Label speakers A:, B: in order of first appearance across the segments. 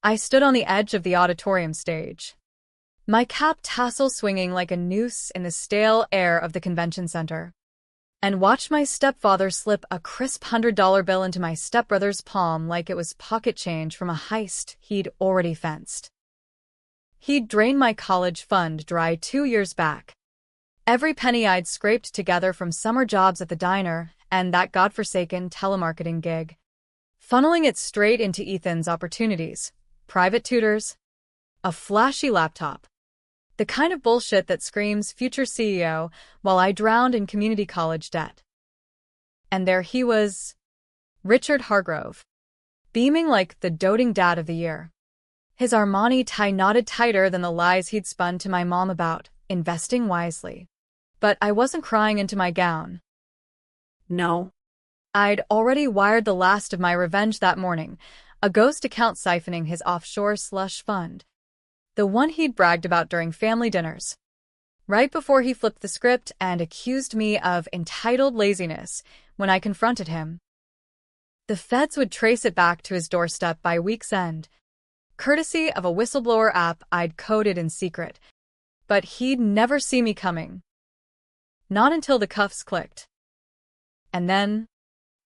A: I stood on the edge of the auditorium stage, my cap tassel swinging like a noose in the stale air of the convention center, and watched my stepfather slip a crisp $100 bill into my stepbrother's palm like it was pocket change from a heist he'd already fenced. He'd drained my college fund dry 2 years back. Every penny I'd scraped together from summer jobs at the diner and that godforsaken telemarketing gig, funneling it straight into Ethan's opportunities, private tutors, a flashy laptop, the kind of bullshit that screams future CEO while I drowned in community college debt. And there he was, Richard Hargrove, beaming like the doting dad of the year. His Armani tie knotted tighter than the lies he'd spun to my mom about investing wisely. But I wasn't crying into my gown. No. I'd already wired the last of my revenge that morning, a ghost account siphoning his offshore slush fund, the one he'd bragged about during family dinners, right before he flipped the script and accused me of entitled laziness when I confronted him. The feds would trace it back to his doorstep by week's end, courtesy of a whistleblower app I'd coded in secret, but he'd never see me coming. Not until the cuffs clicked. And then,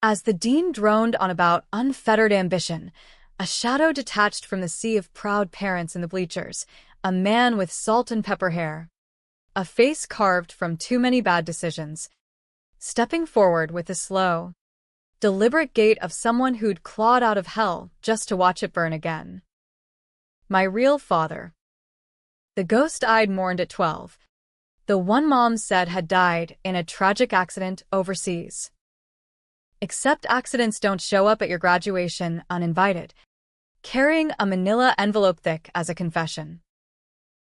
A: as the dean droned on about unfettered ambition, a shadow detached from the sea of proud parents in the bleachers, a man with salt and pepper hair, a face carved from too many bad decisions, stepping forward with the slow, deliberate gait of someone who'd clawed out of hell just to watch it burn again. My real father. The ghost I'd mourned at 12. The one Mom said had died in a tragic accident overseas. Except accidents don't show up at your graduation uninvited, carrying a manila envelope thick as a confession.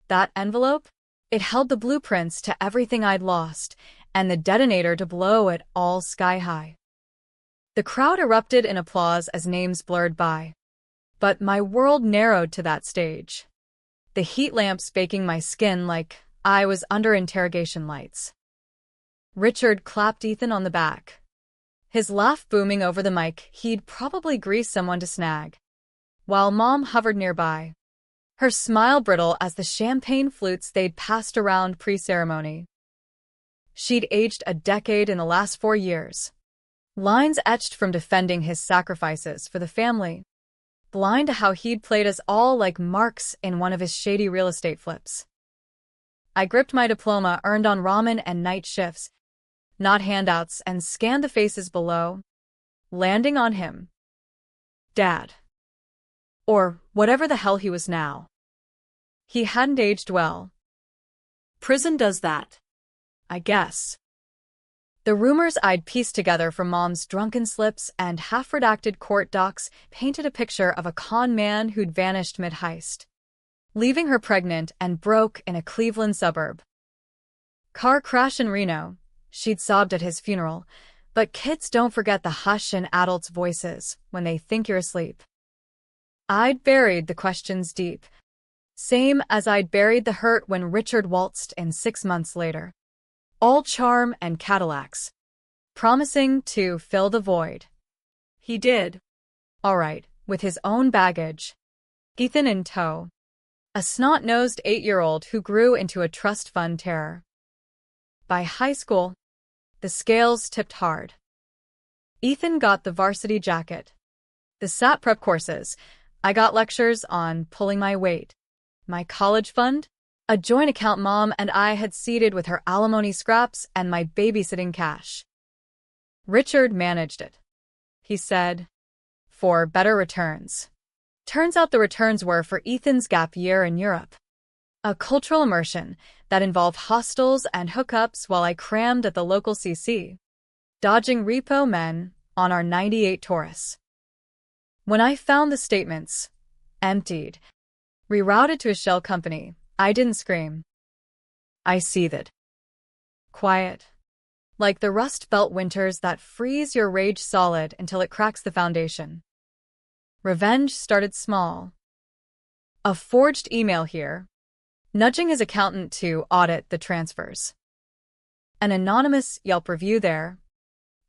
A: That envelope? It held the blueprints to everything I'd lost, and the detonator to blow it all sky high. The crowd erupted in applause as names blurred by. But my world narrowed to that stage, the heat lamps baking my skin like I was under interrogation lights. Richard clapped Ethan on the back, his laugh booming over the mic he'd probably greased someone to snag, while Mom hovered nearby, her smile brittle as the champagne flutes they'd passed around pre-ceremony. She'd aged a decade in the last 4 years, lines etched from defending his sacrifices for the family, blind to how he'd played us all like marks in one of his shady real estate flips. I gripped my diploma earned on ramen and night shifts, not handouts, and scanned the faces below, landing on him. Dad. Or whatever the hell he was now. He hadn't aged well. Prison does that, I guess. The rumors I'd pieced together from Mom's drunken slips and half-redacted court docs painted a picture of a con man who'd vanished mid-heist, leaving her pregnant and broke in a Cleveland suburb. Car crash in Reno, she'd sobbed at his funeral, but kids don't forget the hush in adults' voices when they think you're asleep. I'd buried the questions deep, same as I'd buried the hurt when Richard waltzed in 6 months later, all charm and Cadillacs, promising to fill the void. He did. All right, with his own baggage, Ethan in tow, a snot-nosed 8-year-old who grew into a trust fund terror. By high school, the scales tipped hard. Ethan got the varsity jacket, the SAT prep courses. I got lectures on pulling my weight. My college fund? A joint account Mom and I had seeded with her alimony scraps and my babysitting cash. Richard managed it, he said, for better returns. Turns out the returns were for Ethan's gap year in Europe, a cultural immersion that involved hostels and hookups while I crammed at the local CC, dodging repo men on our '98 Taurus. When I found the statements, emptied, rerouted to a shell company, I didn't scream. I seethed. Quiet. Like the Rust Belt winters that freeze your rage solid until it cracks the foundation. Revenge started small. A forged email here, nudging his accountant to audit the transfers. An anonymous Yelp review there,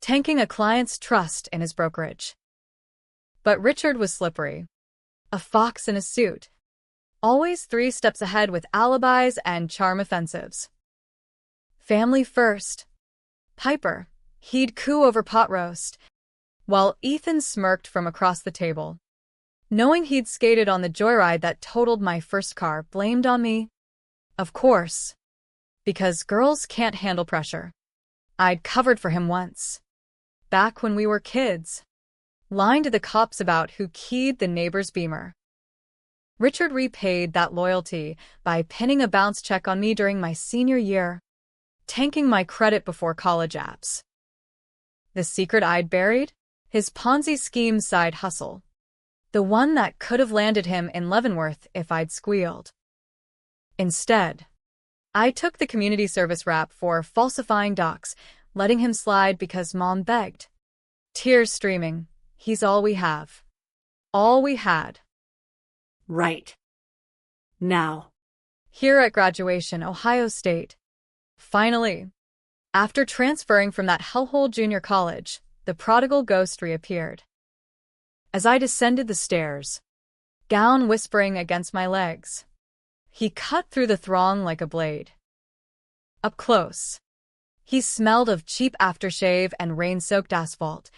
A: tanking a client's trust in his brokerage. But Richard was slippery. A fox in a suit. Always 3 steps ahead with alibis and charm offensives. Family first. Piper. He'd coo over pot roast, while Ethan smirked from across the table. Knowing he'd skated on the joyride that totaled my first car, blamed on me. Of course. Because girls can't handle pressure. I'd covered for him once. Back when we were kids. Lying to the cops about who keyed the neighbor's Beamer. Richard repaid that loyalty by pinning a bounce check on me during my senior year, tanking my credit before college apps. The secret I'd buried? His Ponzi scheme side hustle. The one that could have landed him in Leavenworth if I'd squealed. Instead, I took the community service rap for falsifying docs, letting him slide because Mom begged. Tears streaming. He's all we have. All we had.
B: Right. Now.
A: Here at graduation, Ohio State. Finally. After transferring from that hellhole junior college, the prodigal ghost reappeared. As I descended the stairs, gown whispering against my legs, he cut through the throng like a blade. Up close, he smelled of cheap aftershave and rain-soaked asphalt,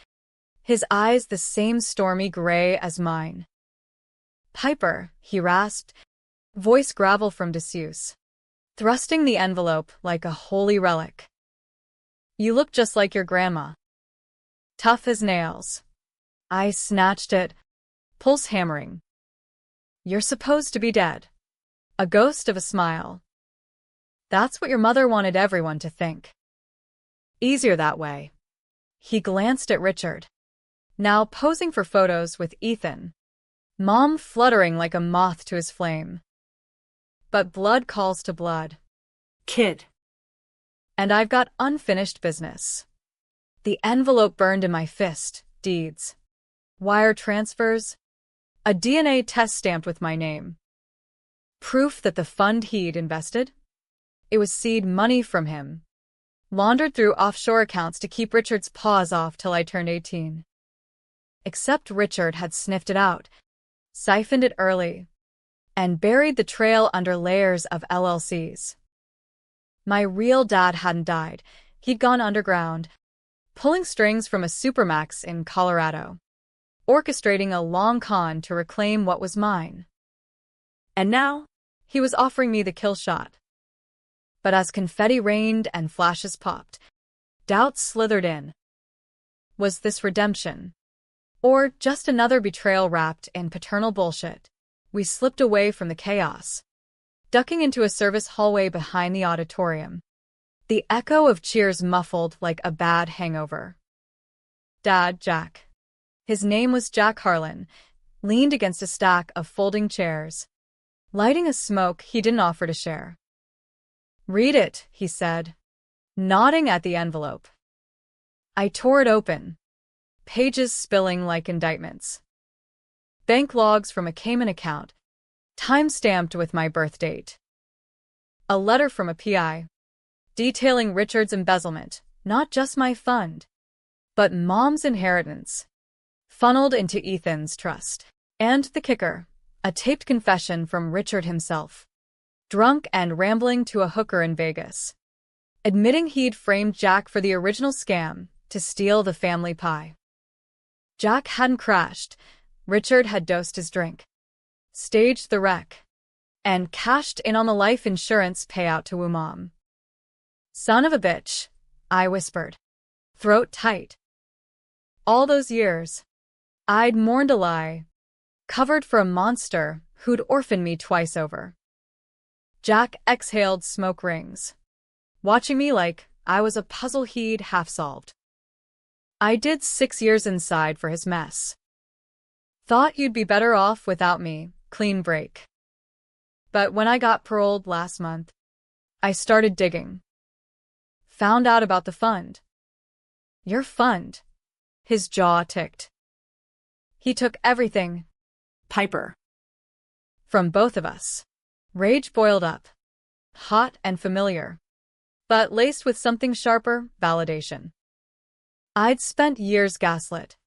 A: his eyes the same stormy gray as mine. Piper, he rasped, voice gravel from disuse, thrusting the envelope like a holy relic. You look just like your grandma. Tough as nails. I snatched it, pulse hammering. You're supposed to be dead. A ghost of a smile. That's what your mother wanted everyone to think. Easier that way. He glanced at Richard, now posing for photos with Ethan, Mom fluttering like a moth to his flame. But blood calls to blood.
B: Kid.
A: And I've got unfinished business. The envelope burned in my fist, deeds. Wire transfers. A DNA test stamped with my name. Proof that the fund he'd invested? It was seed money from him, laundered through offshore accounts to keep Richard's paws off till I turned 18. Except Richard had sniffed it out, siphoned it early, and buried the trail under layers of LLCs. My real dad hadn't died. He'd gone underground, pulling strings from a supermax in Colorado, orchestrating a long con to reclaim what was mine. And now, he was offering me the kill shot. But as confetti rained and flashes popped, doubts slithered in. Was this redemption? Or just another betrayal wrapped in paternal bullshit? We slipped away from the chaos, ducking into a service hallway behind the auditorium. The echo of cheers muffled like a bad hangover. Dad, Jack. His name was Jack Harlan, leaned against a stack of folding chairs, lighting a smoke he didn't offer to share. Read it, he said, nodding at the envelope. I tore it open, pages spilling like indictments. Bank logs from a Cayman account, time-stamped with my birth date. A letter from a PI, detailing Richard's embezzlement, not just my fund, but Mom's inheritance, funneled into Ethan's trust. And the kicker, a taped confession from Richard himself, drunk and rambling to a hooker in Vegas, admitting he'd framed Jack for the original scam to steal the family pie. Jack hadn't crashed. Richard had dosed his drink, staged the wreck, and cashed in on the life insurance payout to Mom. Son of a bitch, I whispered, throat tight. All those years, I'd mourned a lie, covered for a monster who'd orphaned me twice over. Jack exhaled smoke rings, watching me like I was a puzzle he'd half-solved. I did 6 years inside for his mess. Thought you'd be better off without me, clean break. But when I got paroled last month, I started digging. Found out about the fund. Your fund. His jaw ticked. He took everything.
B: Piper.
A: From both of us. Rage boiled up. Hot and familiar. But laced with something sharper, validation. I'd spent years gaslit.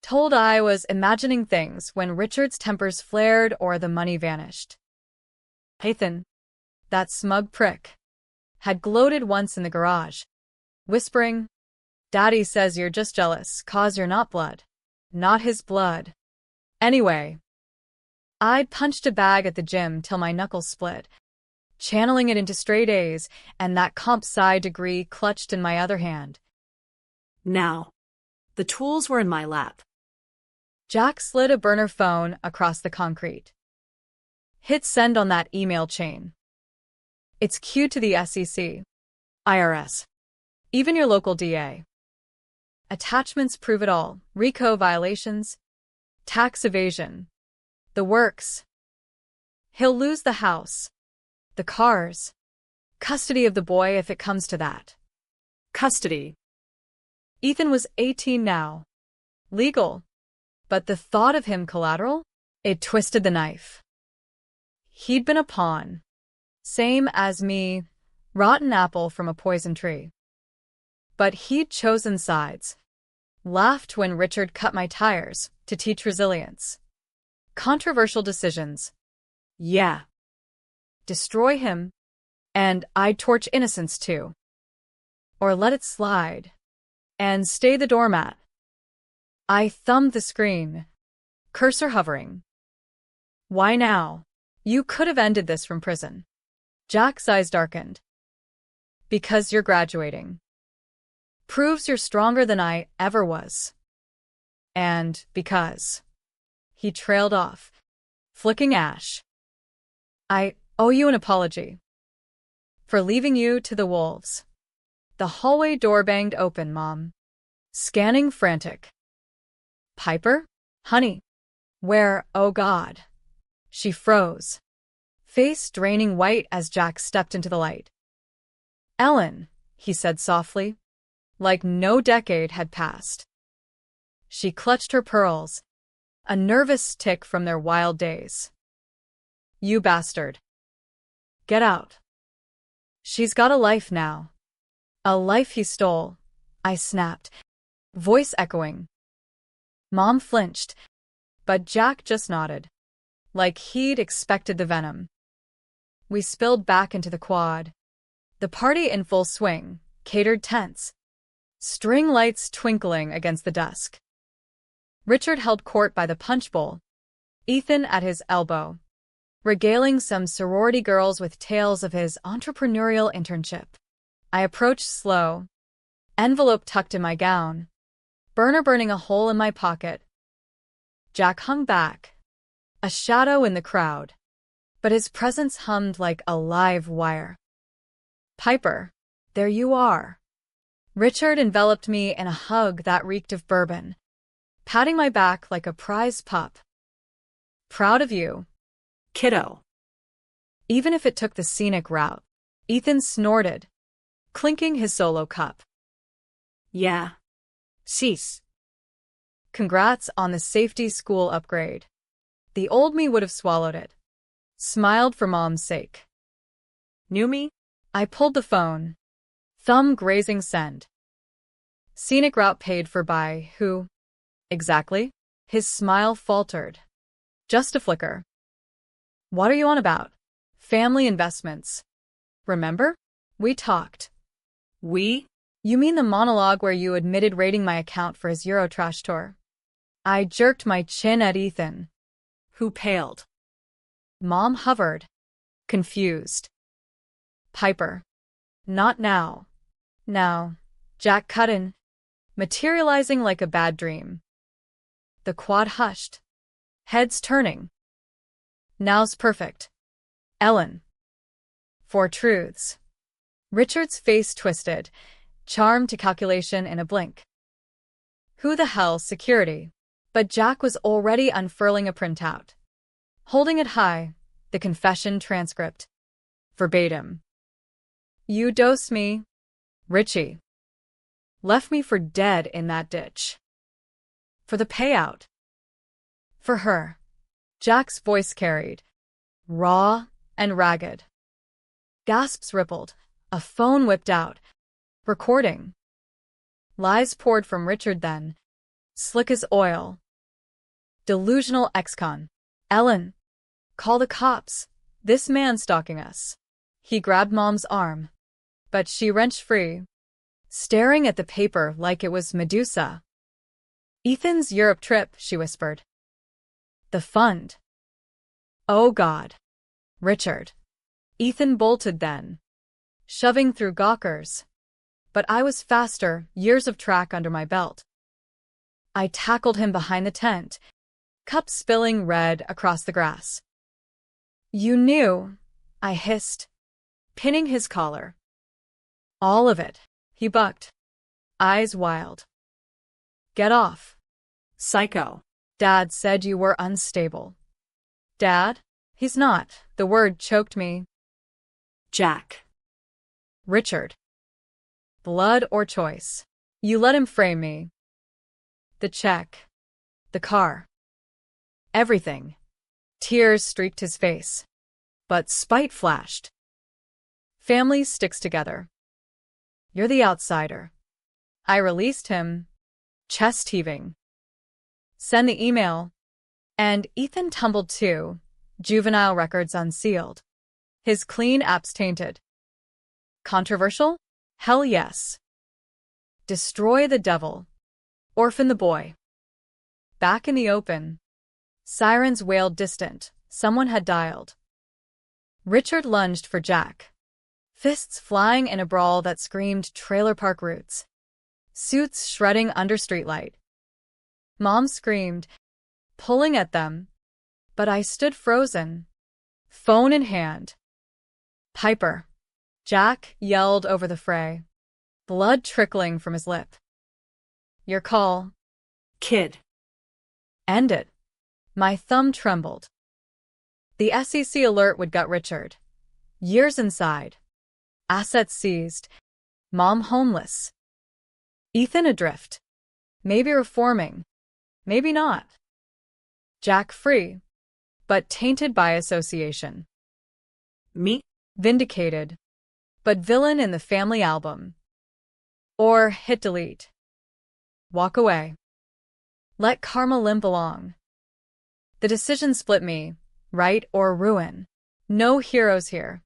A: Told I was imagining things when Richard's tempers flared or the money vanished. Ethan, that smug prick, had gloated once in the garage, whispering, "Daddy says you're just jealous 'cause you're not blood." Not his blood. Anyway, I'd punched a bag at the gym till my knuckles split, channeling it into straight A's and that comp sci degree clutched in my other hand.
B: Now, the tools were in my lap.
A: Jack slid a burner phone across the concrete. Hit send on that email chain. It's queued to the SEC, IRS, even your local DA. Attachments prove it all. RICO violations, tax evasion, the works. He'll lose the house, the cars, custody of the boy if it comes to that.
B: Custody.
A: Ethan was 18 now. Legal. But the thought of him collateral? It twisted the knife. He'd been a pawn. Same as me, rotten apple from a poison tree. But he'd chosen sides. Laughed when Richard cut my tires to teach resilience. Controversial decisions. Yeah. Destroy him, and I'd torch innocence too. Or let it slide, and stay the doormat. I thumbed the screen, cursor hovering. Why now? You could have ended this from prison. Jack's eyes darkened. Because you're graduating. Proves you're stronger than I ever was. And because. He trailed off, flicking ash. I owe you an apology. For leaving you to the wolves. The hallway door banged open, Mom. Scanning frantic. Piper? Honey. Where, oh God. She froze. Face draining white as Jack stepped into the light. Ellen, he said softly, like no decade had passed. She clutched her pearls, a nervous tick from their wild days. You bastard. Get out. She's got a life now. A life he stole, I snapped, voice echoing. Mom flinched, but Jack just nodded, like he'd expected the venom. We spilled back into the quad. The party in full swing, catered tents. String lights twinkling against the dusk. Richard held court by the punch bowl, Ethan at his elbow, regaling some sorority girls with tales of his entrepreneurial internship. I approached slow, envelope tucked in my gown, burner burning a hole in my pocket. Jack hung back, a shadow in the crowd, but his presence hummed like a live wire. Piper, there you are. Richard enveloped me in a hug that reeked of bourbon, patting my back like a prize pup. Proud of you,
B: Kiddo.
A: even if it took the scenic route. Ethan snorted, clinking his solo cup.
B: Yeah. Cease.
A: Congrats on the safety school upgrade. The old me would have swallowed it. Smiled for Mom's sake.
B: New me?
A: I pulled the phone. Thumb grazing send. Scenic route paid for by who? Exactly? His smile faltered. Just a flicker. What are you on about? Family investments. Remember? We talked.
B: We?
A: You mean the monologue where you admitted raiding my account for his Eurotrash tour? I jerked my chin at Ethan,
B: Who paled?
A: Mom hovered, confused. Piper. Not now. Now. Jack cut in, materializing like a bad dream. The quad hushed, heads turning. Now's perfect. Ellen. Four truths. Richard's face twisted, charmed to calculation in a blink. Who the hell, security? But Jack was already unfurling a printout. Holding it high, the confession transcript. Verbatim. You dosed me, Richie. Left me for dead in that ditch. For the payout. For her. Jack's voice carried, raw and ragged. Gasps rippled, a phone whipped out. Recording. Lies poured from Richard then, Slick as oil. Delusional ex-con. Ellen, call the cops. This man's stalking us. He grabbed Mom's arm, but she wrenched free, staring at the paper like it was Medusa. Ethan's Europe trip, she whispered. The fund. Oh God. Richard. Ethan bolted then, shoving through gawkers. But I was faster, years of track under my belt. I tackled him behind the tent, cup spilling red across the grass. You knew, I hissed, pinning his collar. All of it, he bucked, eyes wild. Get off.
B: Psycho.
A: Dad said you were unstable. Dad? He's not. The word choked me.
B: Jack.
A: Richard. Blood or choice. You let him frame me. The check. The car. Everything. Tears streaked his face. But spite flashed. Family sticks together. You're the outsider. I released him, chest heaving. Send the email. And Ethan tumbled too, juvenile records unsealed. His clean apps tainted. Controversial? Hell yes. Destroy the devil. Orphan the boy. Back in the open. Sirens wailed distant. Someone had dialed. Richard lunged for Jack. Fists flying in a brawl that screamed trailer park roots. Suits shredding under streetlight. Mom screamed, pulling at them. But I stood frozen. Phone in hand. Piper. Jack yelled over the fray. Blood trickling from his lip. Your call.
B: Kid.
A: End it. My thumb trembled. The SEC alert would gut Richard. Years inside. Assets seized. Mom homeless. Ethan adrift. Maybe reforming. Maybe not. Jack free. But tainted by association.
B: Me?
A: Vindicated. But villain in the family album. Or hit delete. Walk away. Let karma limp along. The decision split me, right or ruin. No heroes here.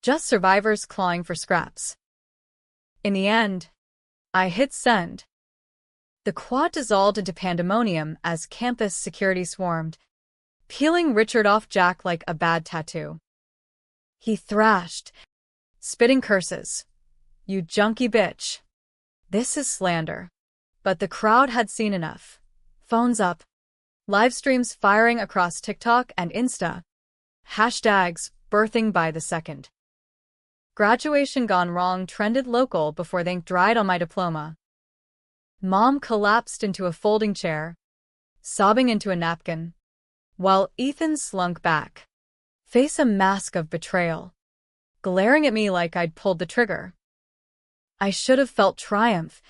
A: Just survivors clawing for scraps. In the end, I hit send. The quad dissolved into pandemonium as campus security swarmed, peeling Richard off Jack like a bad tattoo. He thrashed, spitting curses. You junkie bitch. This is slander. But the crowd had seen enough. Phones up. Live streams firing across TikTok and Insta. Hashtags birthing by the second. Graduation gone wrong trended local before the ink dried on my diploma. Mom collapsed into a folding chair, sobbing into a napkin, while Ethan slunk back, face a mask of betrayal, glaring at me like I'd pulled the trigger. I should have felt triumph,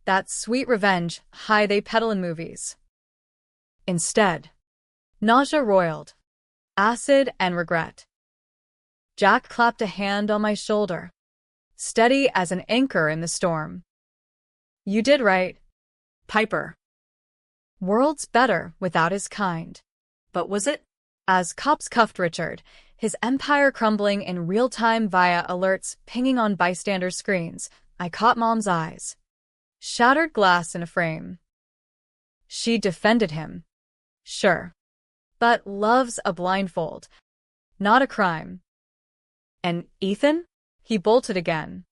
A: that sweet revenge high they peddle in movies. Instead, nausea roiled, acid and regret. Jack clapped a hand on my shoulder, steady as an anchor in the storm. You did right,
B: Piper.
A: World's better without his kind.
B: But was it?
A: As cops cuffed Richard, his empire crumbling in real time via alerts pinging on bystander screens, I caught Mom's eyes. Shattered glass in a frame. She defended him. Sure. But love's a blindfold. Not a crime. And Ethan? He bolted again,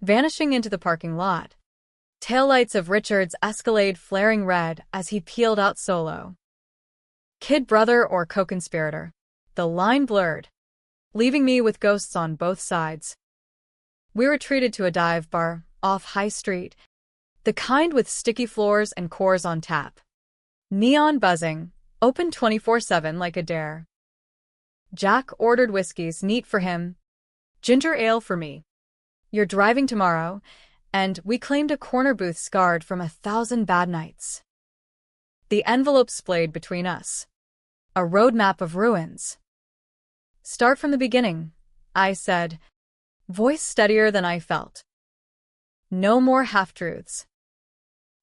A: vanishing into the parking lot. Taillights of Richard's Escalade flaring red as he peeled out solo. Kid brother or co-conspirator. The line blurred, leaving me with ghosts on both sides. We retreated to a dive bar off High Street, the kind with sticky floors and cores on tap. Neon buzzing, open 24/7 like a dare. Jack ordered whiskeys neat for him, ginger ale for me. You're driving tomorrow, and we claimed a corner booth scarred from 1,000 bad nights. The envelope splayed between us. A roadmap of ruins. Start from the beginning, I said, voice steadier than I felt. No more half-truths.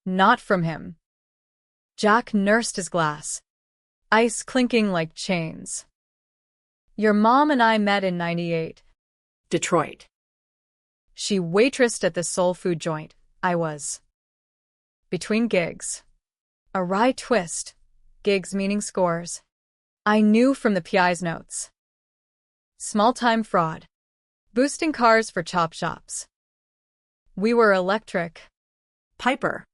A: Not from him. Jack nursed his glass, ice clinking like chains. Your mom and I met in '98.
B: Detroit.
A: She waitressed at the soul food joint. I was between gigs. A wry twist. Gigs meaning scores. I knew from the PI's notes. Small-time fraud. Boosting cars for chop shops. We were electric.
B: Piper.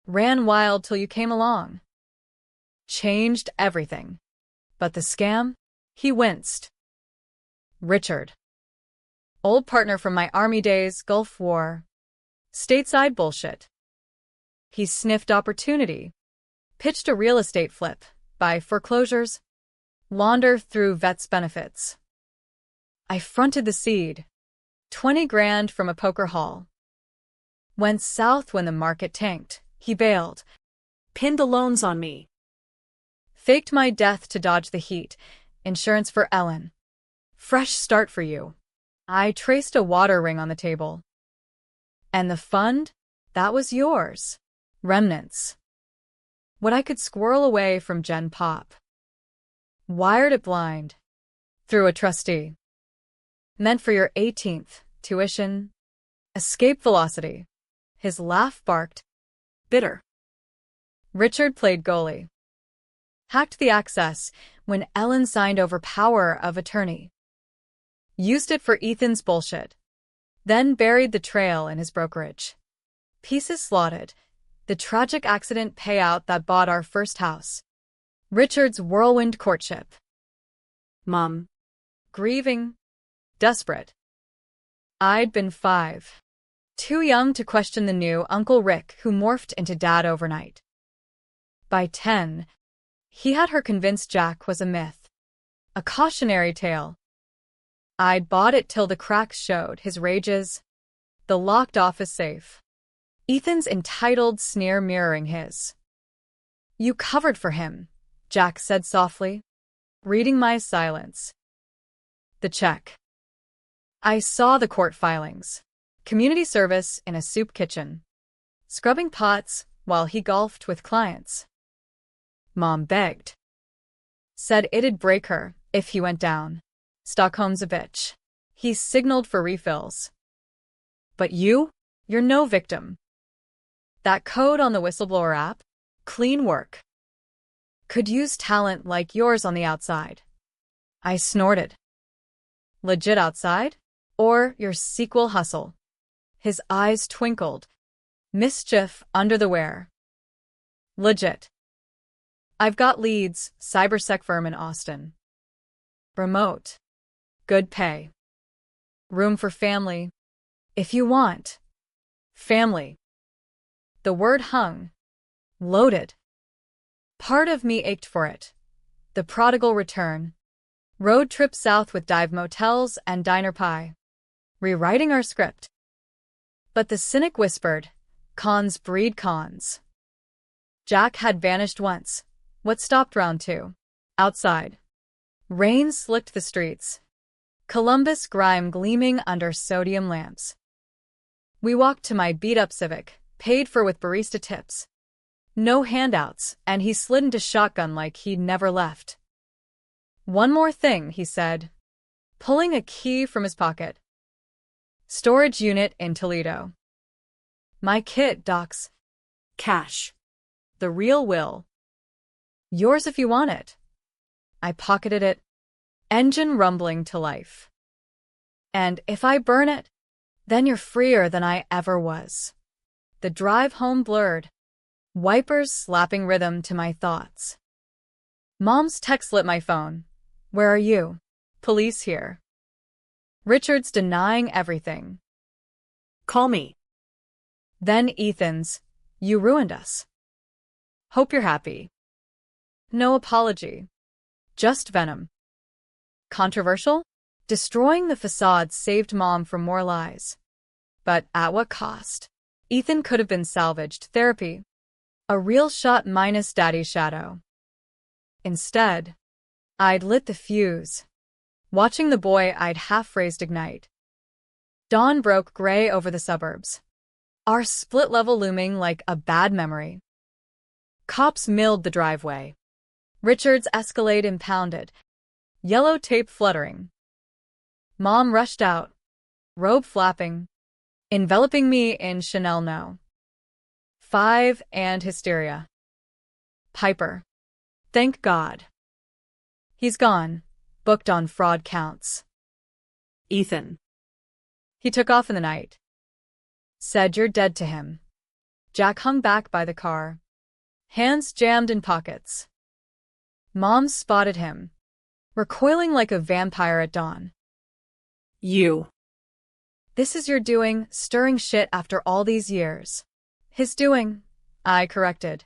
A: Ran wild till you came along. Changed everything. But the scam? He winced. Richard. Old partner from my army days, Gulf War. Stateside bullshit. He sniffed opportunity. Pitched a real estate flip. Buy foreclosures. Launder through vets' benefits. I fronted the seed. 20 grand from a poker hall. Went south when the market tanked. He bailed.
B: Pinned the loans on me.
A: Faked my death to dodge the heat. Insurance for Ellen. Fresh start for you. I traced a water ring on the table. And the fund? That was yours. Remnants. What I could squirrel away from Gen Pop. Wired it blind. Through a trustee. Meant for your 18th. Tuition. Escape velocity. His laugh barked.
B: Bitter.
A: Richard played goalie. Hacked the access when Ellen signed over power of attorney. Used it for Ethan's bullshit. Then buried the trail in his brokerage. Pieces slotted. The tragic accident payout that bought our first house. Richard's whirlwind courtship.
B: Mom.
A: Grieving. Desperate. I'd been 5. Too young to question the new Uncle Rick who morphed into Dad overnight. By 10, he had her convinced Jack was a myth. A cautionary tale. I'd bought it till the cracks showed his rages. The locked office safe. Ethan's entitled sneer mirroring his. You covered for him, Jack said softly, reading my silence. The check. I saw the court filings. Community service in a soup kitchen. Scrubbing pots while he golfed with clients. Mom begged. Said it'd break her if he went down. Stockholm's a bitch. He signaled for refills. But you're no victim. That code on the whistleblower app? Clean work. Could use talent like yours on the outside. I snorted. Legit outside? Or your sequel hustle? His eyes twinkled. Mischief under the wear. Legit. I've got leads, cybersec firm in Austin. Remote. Good pay. Room for family. If you want. Family. The word hung. Loaded. Part of me ached for it. The prodigal return. Road trip south with dive motels and diner pie. Rewriting our script. But the cynic whispered, cons breed cons. Jack had vanished once. What stopped round 2? Outside. Rain slicked the streets. Columbus grime gleaming under sodium lamps. We walked to my beat-up Civic, paid for with barista tips. No handouts, and he slid into shotgun like he'd never left. One more thing, he said, pulling a key from his pocket. Storage unit in Toledo. My kit, docs.
B: Cash.
A: The real will. Yours if you want it. I pocketed it. Engine rumbling to life. And if I burn it, then you're freer than I ever was. The drive home blurred. Wipers slapping rhythm to my thoughts. Mom's text lit my phone. Where are you? Police here. Richard's denying everything.
B: Call me.
A: Then Ethan's. You ruined us. Hope you're happy. No apology. Just venom. Controversial? Destroying the facade saved Mom from more lies. But at what cost? Ethan could have been salvaged. Therapy. A real shot minus Daddy's shadow. Instead, I'd lit the fuse, watching the boy I'd half-raised ignite. Dawn broke gray over the suburbs. Our split level looming like a bad memory. Cops milled the driveway. Richard's Escalade impounded. Yellow tape fluttering. Mom rushed out, robe flapping, enveloping me in Chanel No. 5 and hysteria. Piper. Thank God. He's gone, booked on fraud counts.
B: Ethan.
A: He took off in the night. Said you're dead to him. Jack hung back by the car, hands jammed in pockets. Mom spotted him, recoiling like a vampire at dawn.
B: You.
A: This is your doing, stirring shit after all these years. His doing, I corrected,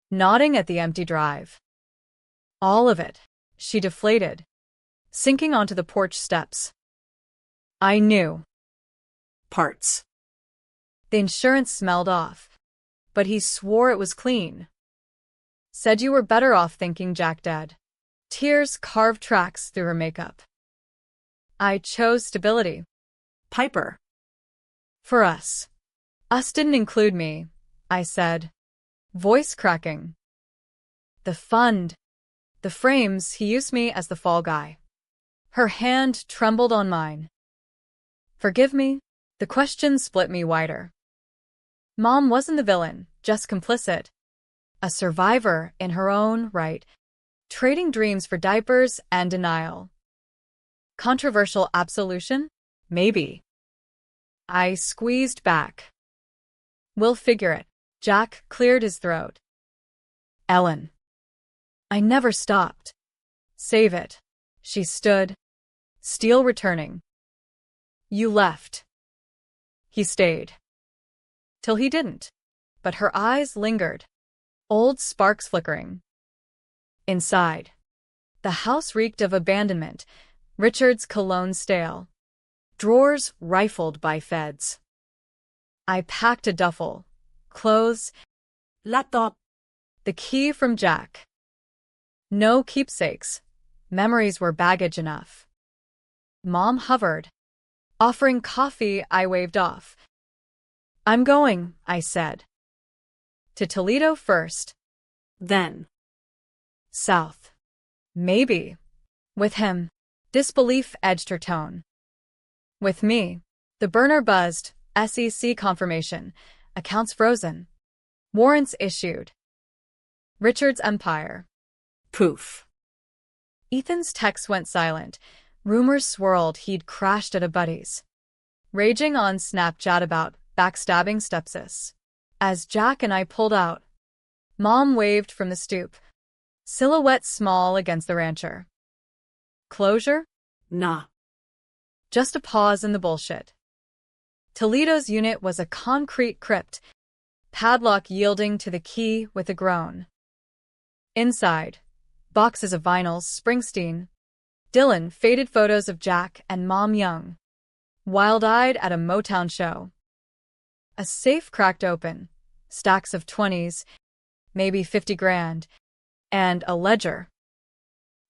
A: nodding at the empty drive. All of it, she deflated, sinking onto the porch steps. I knew.
B: Parts.
A: The insurance smelled off, but he swore it was clean. Said you were better off thinking Jack dead. Tears carved tracks through her makeup. I chose stability.
B: Piper.
A: For us. Us didn't include me, I said, voice cracking. The fund. The frames, he used me as the fall guy. Her hand trembled on mine. Forgive me? The question split me wider. Mom wasn't the villain, just complicit. A survivor in her own right, trading dreams for diapers and denial. Controversial absolution? Maybe. I squeezed back. We'll figure it. Jack cleared his throat. Ellen. I never stopped. Save it. She stood, steel returning. You left. He stayed. Till he didn't. But her eyes lingered, old sparks flickering. Inside. The house reeked of abandonment, Richard's cologne stale. Drawers rifled by feds. I packed a duffel, clothes,
B: Laptop.
A: the key from Jack. No keepsakes. Memories were baggage enough. Mom hovered. Offering coffee, I waved off. I'm going, I said. To Toledo first.
B: Then.
A: South. Maybe. With him. Disbelief edged her tone. With me. The burner buzzed. SEC confirmation. Accounts frozen. Warrants issued. Richard's empire.
B: Poof.
A: Ethan's text went silent. Rumors swirled he'd crashed at a buddy's. Raging on Snapchat about backstabbing stepsis. As Jack and I pulled out, Mom waved from the stoop. Silhouette small against the rancher. Closure?
B: Nah.
A: Just a pause in the bullshit. Toledo's unit was a concrete crypt, padlock yielding to the key with a groan. Inside, boxes of vinyls, Springsteen, Dylan, faded photos of Jack and Mom Young, wild-eyed at a Motown show. A safe cracked open, stacks of 20s, maybe 50 grand, and a ledger.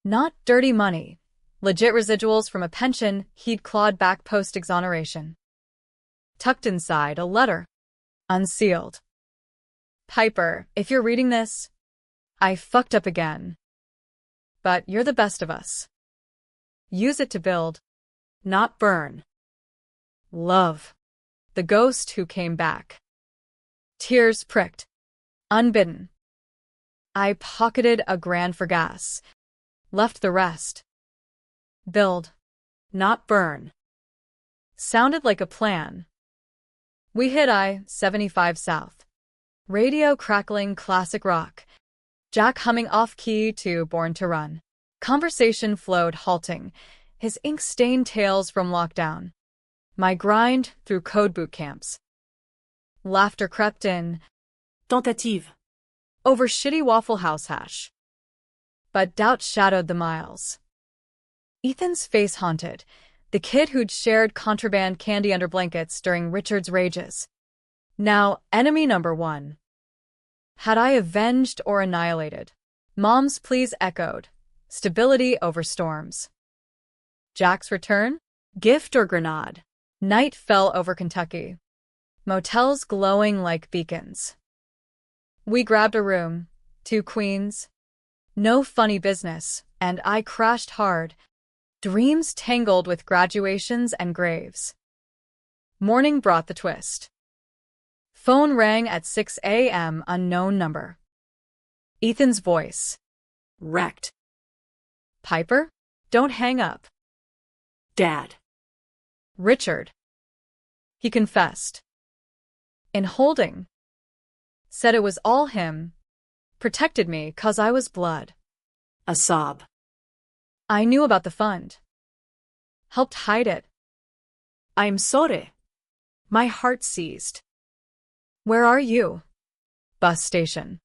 A: Not dirty money, legit residuals from a pension he'd clawed back post-exoneration. Tucked inside, a letter, unsealed. Piper, if you're reading this, I fucked up again. But you're the best of us. Use it to build, not burn. Love. The ghost who came back. Tears pricked. Unbidden. I pocketed $1,000 for gas. Left the rest. Build. Not burn. Sounded like a plan. We hit I-75 South. Radio crackling classic rock. Jack humming off-key to Born to Run. Conversation flowed halting, his ink-stained tales from lockdown. My grind through code boot camps. Laughter crept in.
B: Tentative.
A: Over shitty Waffle House hash. But doubt shadowed the miles. Ethan's face haunted, the kid who'd shared contraband candy under blankets during Richard's rages. Now, enemy number one. Had I avenged or annihilated? Mom's pleas echoed. Stability over storms. Jack's return? Gift or grenade? Night fell over Kentucky. Motels glowing like beacons. We grabbed a room, 2 queens. No funny business, and I crashed hard. Dreams tangled with graduations and graves. Morning brought the twist. Phone rang at 6 a.m. Unknown number. Ethan's voice.
B: Wrecked.
A: Piper? Don't hang up.
B: Dad.
A: Richard. He confessed. In holding. Said it was all him. Protected me 'cause I was blood.
B: A sob.
A: I knew about the fund. Helped hide it.
B: I'm sorry. My heart seized.
A: Where are you? Bus station.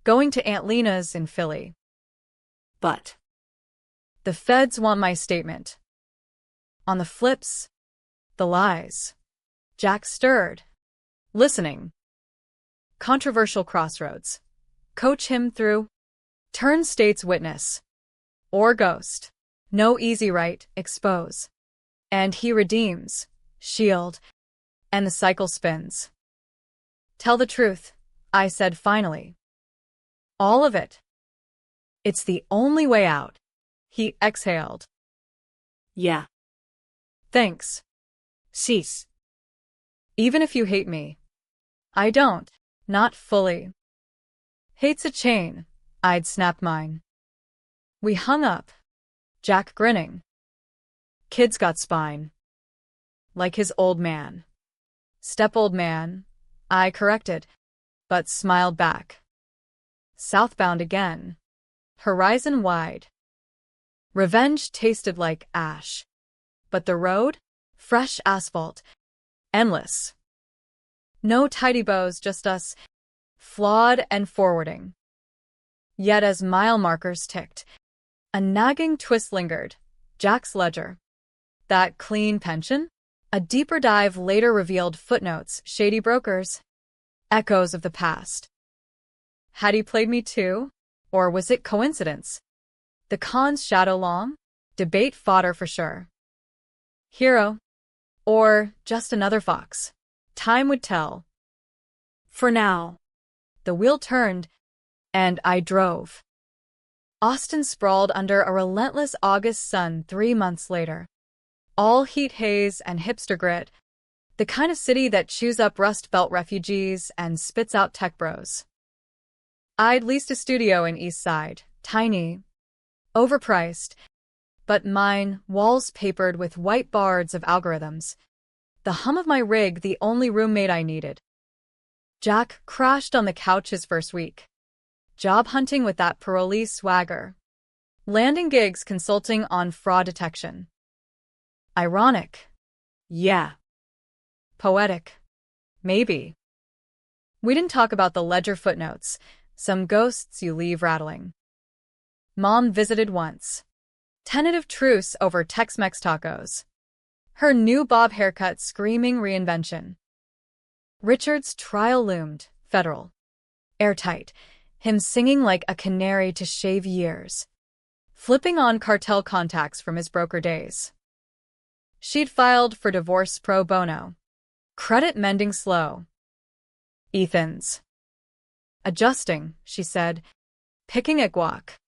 A: Going to Aunt Lena's in Philly.
B: But.
A: The feds want my statement. On the flips. The lies. Jack stirred. Listening. Controversial crossroads. Coach him through. Turn state's witness. Or ghost. No easy right, expose. And he redeems. Shield. And the cycle spins. Tell the truth, I said finally. All of it. It's the only way out. He exhaled.
B: Yeah.
A: Thanks.
B: Cease.
A: Even if you hate me. I don't. Not fully. Hate's a chain. I'd snap mine. We hung up. Jack grinning. Kid's got spine. Like his old man. Step old man, I corrected, but smiled back. Southbound again. Horizon wide. Revenge tasted like ash. But the road? Fresh asphalt. Endless. No tidy bows, just us. Flawed and forwarding. Yet as mile markers ticked, a nagging twist lingered. Jack's ledger. That clean pension? A deeper dive later revealed footnotes, shady brokers. Echoes of the past. Had he played me too? Or was it coincidence? The con's shadow long? Debate fodder for sure. Hero. Or just another fox. Time would tell. For now. The wheel turned, and I drove. Austin sprawled under a relentless August sun 3 months later. All heat haze and hipster grit. The kind of city that chews up Rust Belt refugees and spits out tech bros. I'd leased a studio in East Side, tiny, overpriced, but mine, walls papered with white bards of algorithms. The hum of my rig the only roommate I needed. Jack crashed on the couch his first week. Job hunting with that parolee swagger. Landing gigs consulting on fraud detection. Ironic. Yeah. Poetic. Maybe. We didn't talk about the ledger footnotes, some ghosts you leave rattling. Mom visited once. Tentative truce over Tex-Mex tacos. Her new bob haircut screaming reinvention. Richard's trial loomed, federal. Airtight, him singing like a canary to shave years. Flipping on cartel contacts from his broker days. She'd filed for divorce pro bono. Credit mending slow. Ethan's. Adjusting, she said, picking at guac.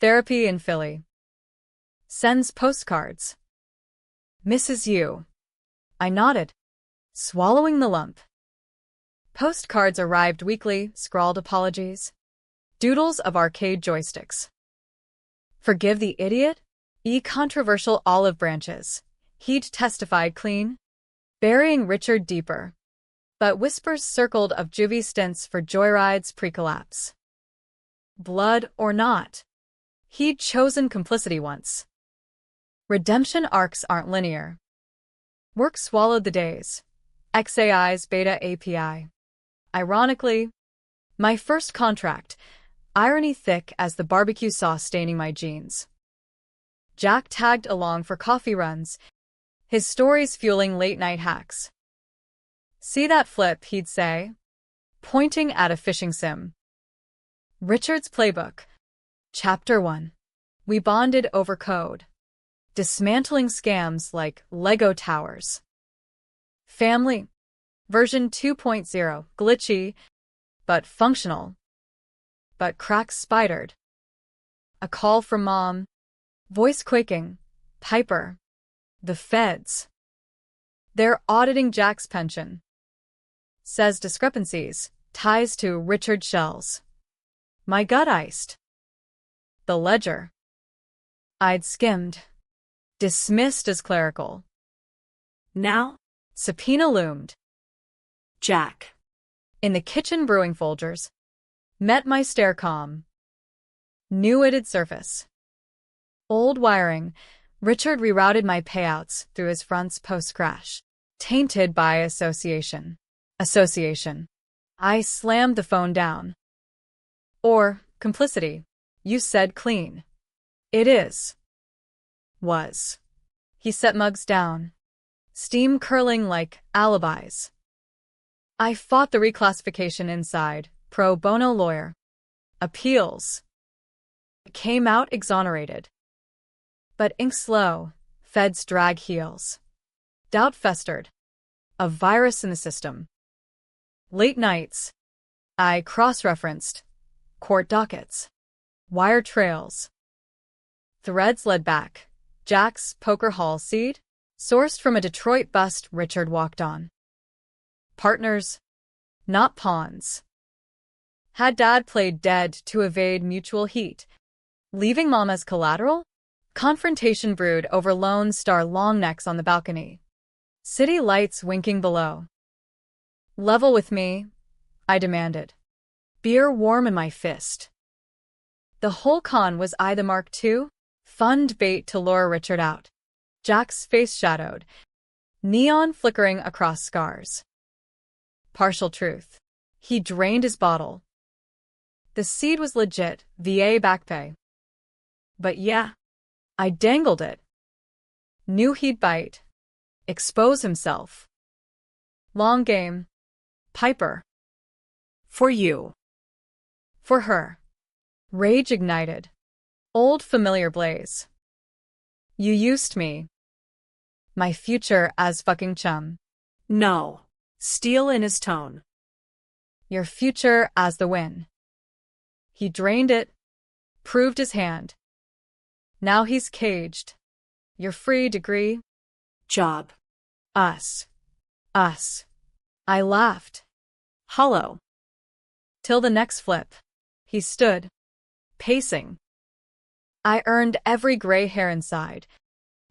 A: Therapy in Philly. Sends postcards. Misses you. I nodded, swallowing the lump. Postcards arrived weekly, scrawled apologies. Doodles of arcade joysticks. Forgive the idiot? Controversial olive branches. He'd testified clean, burying Richard deeper. But whispers circled of juvie stints for joyrides pre-collapse. Blood or not. He'd chosen complicity once. Redemption arcs aren't linear. Work swallowed the days. XAI's beta API. Ironically, my first contract, irony thick as the barbecue sauce staining my jeans. Jack tagged along for coffee runs, his stories fueling late-night hacks. See that flip, he'd say, pointing at a fishing sim. Richard's Playbook. Chapter 1. We bonded over code. Dismantling scams like Lego towers. Family. Version 2.0. Glitchy, but functional. but cracks spidered. A call from Mom. Voice quaking. Piper. The feds. They're auditing Jack's pension. Says discrepancies. Ties to Richard Shells. My gut iced. The ledger. I'd skimmed. Dismissed as clerical.
B: Now?
A: Subpoena loomed.
B: Jack.
A: In the kitchen brewing Folgers. Met my stare calm. Knew it'd surface. Old wiring. Richard rerouted my payouts through his front's post-crash. Tainted by association. I slammed the phone down. Or complicity. You said clean. It is. Was. He set Muggs down. Steam curling like alibis. I fought the reclassification inside. Pro bono lawyer. Appeals. Came out exonerated. But ink slow. Feds drag heels. Doubt festered. A virus in the system. Late nights. I cross-referenced. Court dockets. Wire trails. Threads led back. Jack's poker hall seed. Sourced from a Detroit bust Richard walked on. Partners. Not pawns. Had Dad played dead to evade mutual heat, leaving Mom as collateral? Confrontation brewed over Lone Star long necks on the balcony. City lights winking below. Level with me, I demanded. Beer warm in my fist. The whole con was I the Mark II? Fund bait to lure Richard out. Jack's face shadowed. Neon flickering across scars. Partial truth. He drained his bottle. The seed was legit, VA back pay. But yeah, I dangled it. Knew he'd bite. Expose himself. Long game. Piper.
B: For you.
A: For her. Rage ignited. Old familiar blaze. You used me. My future as fucking chum.
B: No. Steel in his tone.
A: Your future as the win. He drained it. Proved his hand. Now he's caged. Your free degree.
B: Job.
A: Us. I laughed.
B: Hollow.
A: Till the next flip. He stood. Pacing. I earned every gray hair inside.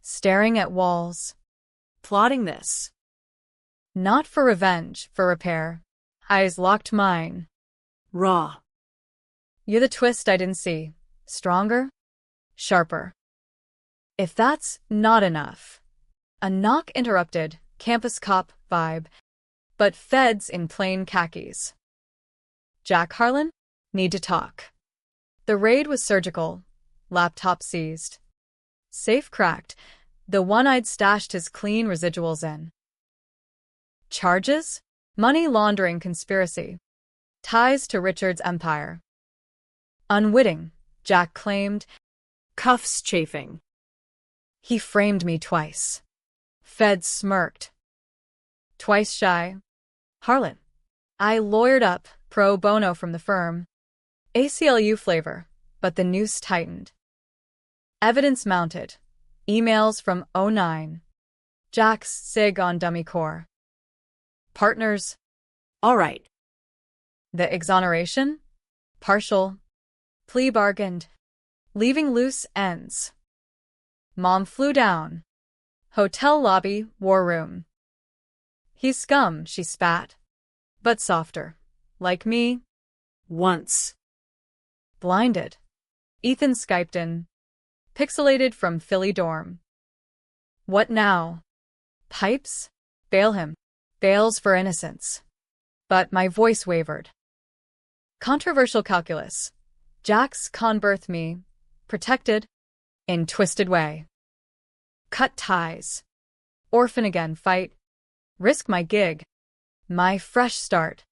A: Staring at walls.
B: Plotting this.
A: Not for revenge, for repair. Eyes locked mine.
B: Raw.
A: You're the twist I didn't see. Stronger? Sharper. If that's not enough. A knock interrupted, campus cop vibe, but feds in plain khakis. Jack Harlan? Need to talk. The raid was surgical. Laptop seized. Safe cracked, the one I'd stashed his clean residuals in. Charges? Money laundering conspiracy. Ties to Richard's empire. Unwitting, Jack claimed.
B: Cuffs chafing.
A: He framed me twice. Feds smirked. Twice shy. Harlan. I lawyered up, pro bono from the firm. ACLU flavor, but the noose tightened. Evidence mounted. Emails from '09. Jack's SIG on dummy core. Partners.
B: All right.
A: The exoneration? Partial. Plea bargained. Leaving loose ends. Mom flew down. Hotel lobby, war room. He's scum, she spat. But softer. Like me.
B: Once.
A: Blinded. Ethan Skyped in. Pixelated from Philly dorm. What now? Pipes? Bail him. Bails for innocence. But my voice wavered. Controversial calculus. Jack's con birthed me. Protected. In twisted way. Cut ties. Orphan again fight. Risk my gig. My fresh start.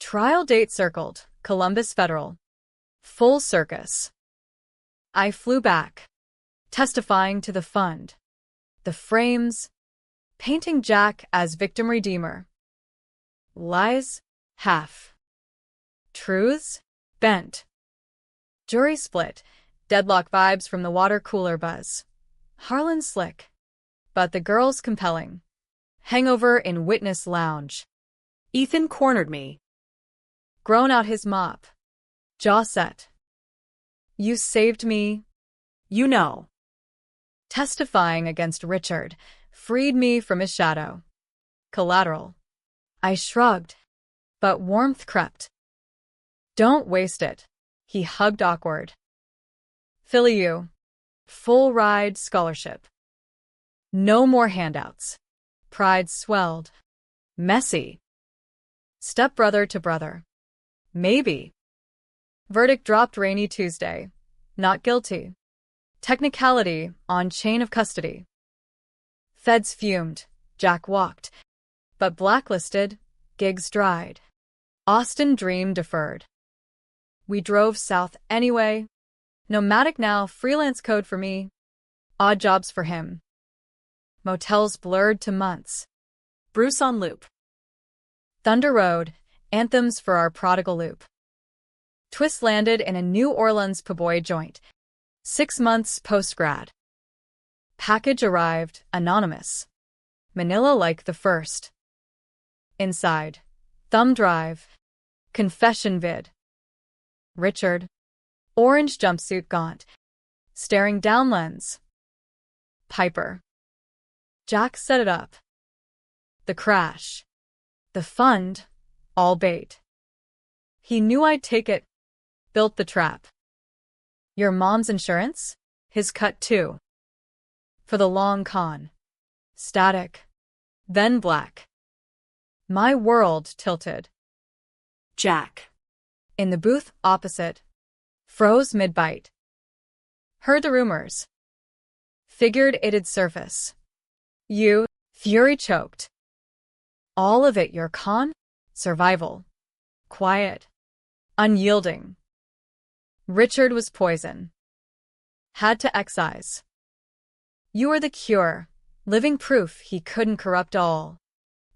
A: Trial date circled. Columbus Federal. Full circus. I flew back. Testifying to the fund. The frames. Painting Jack as victim redeemer. Lies. Half. Truths. Bent. Jury split. Deadlock vibes from the water cooler buzz. Harlan slick. But the girls compelling. Hangover in witness lounge.
B: Ethan cornered me.
A: Grown out his mop. Jaw set. You saved me.
B: You know.
A: Testifying against Richard. Freed me from his shadow. Collateral. I shrugged. But warmth crept. Don't waste it. He hugged awkward. Philly you. Full ride scholarship. No more handouts. Pride swelled. Messy. Stepbrother to brother. Maybe. Verdict dropped rainy Tuesday. Not guilty. Technicality on chain of custody. Feds fumed. Jack walked. But blacklisted. Gigs dried. Austin dream deferred. We drove south anyway. Nomadic now, freelance code for me. Odd jobs for him. Motels blurred to months.
B: Bruce on loop.
A: Thunder Road, anthems for our prodigal loop. Twist landed in a New Orleans po' joint. 6 months post-grad. Package arrived, anonymous. Manila like the first. Inside. Thumb drive. Confession vid. Richard. Orange jumpsuit gaunt. Staring down lens. Piper. Jack set it up. The crash. The fund. All bait. He knew I'd take it. Built the trap. Your mom's insurance? His cut too. For the long con. Static. Then black. My world tilted.
B: Jack.
A: In the booth opposite. Froze mid-bite. Heard the rumors. Figured it'd surface. You, fury choked. All of it your con? Survival. Quiet. Unyielding. Richard was poison. Had to excise. You are the cure, living proof he couldn't corrupt all.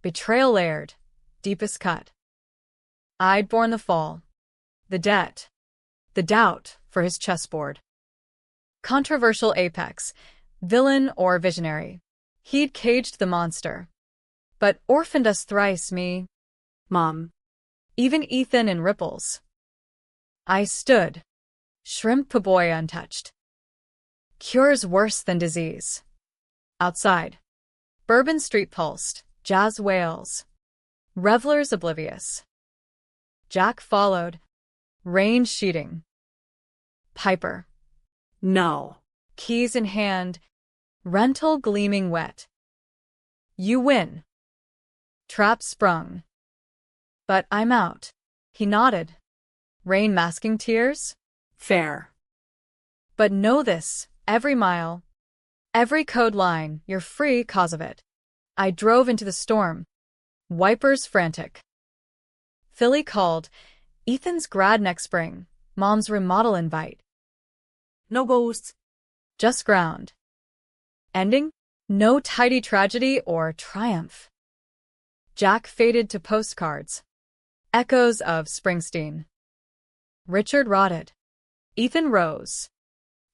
A: Betrayal layered, deepest cut. I'd borne the fall. The debt. The doubt for his chessboard. Controversial apex, villain or visionary. He'd caged the monster. But orphaned us thrice, me.
B: Mom.
A: Even Ethan in ripples. I stood. Shrimp po' untouched. Cure's worse than disease. Outside. Bourbon Street pulsed, jazz wails. Revelers oblivious. Jack followed. Rain sheeting. Piper.
B: No.
A: Keys in hand. Rental gleaming wet. You win. Trap sprung. But I'm out. He nodded. Rain masking tears?
B: Fair.
A: But know this, every mile, every code line, you're free cause of it. I drove into the storm. Wipers frantic. Philly called. Ethan's grad next spring. Mom's remodel invite.
B: No ghosts.
A: Just ground. Ending? No tidy tragedy or triumph. Jack faded to postcards. Echoes of Springsteen. Richard rotted. Ethan rose.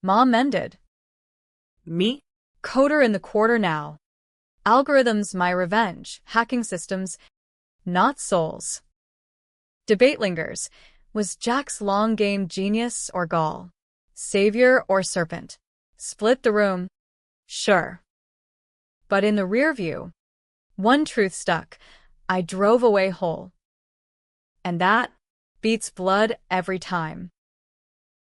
A: Mom mended.
B: Me?
A: Coder in the quarter now. Algorithms my revenge, hacking systems, not souls. Debate lingers. Was Jack's long game genius or gall? Savior or serpent? Split the room? Sure. But in the rear view, one truth stuck. I drove away whole. And that beats blood every time.